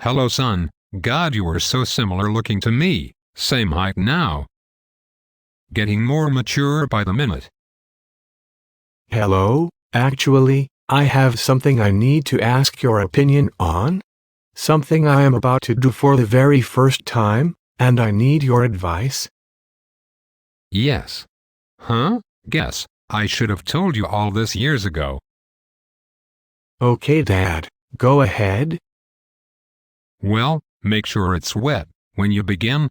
Hello son, God you are so similar looking to me, same height now. Getting more mature by the minute. Hello, actually, I have something I need to ask your opinion on. Something I am about to do for the very first time, and I need your advice. Yes. Huh? Guess, I should have told you all this years ago. Okay, Dad, go ahead. Well, make sure it's wet when you begin.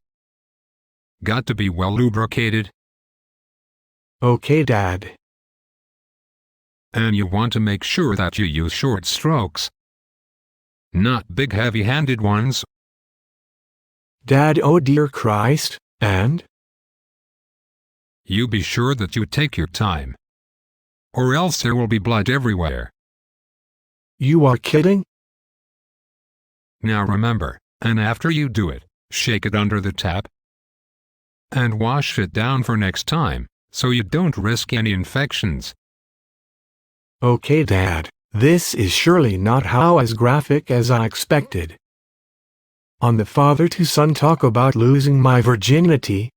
Got to be well lubricated. Okay, Dad. And you want to make sure that you use short strokes, not big heavy-handed ones. Dad, oh dear Christ, and? You be sure that you take your time, or else there will be blood everywhere. You are kidding? Now remember, and after you do it, shake it under the tap and wash it down for next time, so you don't risk any infections. Okay, Dad, this is surely not how as graphic as I expected. On the father-to-son talk about losing my virginity.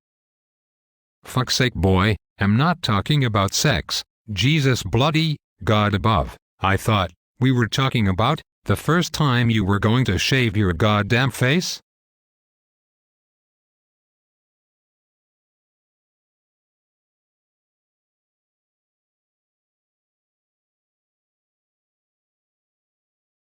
Fuck's sake, boy, I'm not talking about sex. Jesus bloody, God above. I thought we were talking about the first time you were going to shave your goddamn face.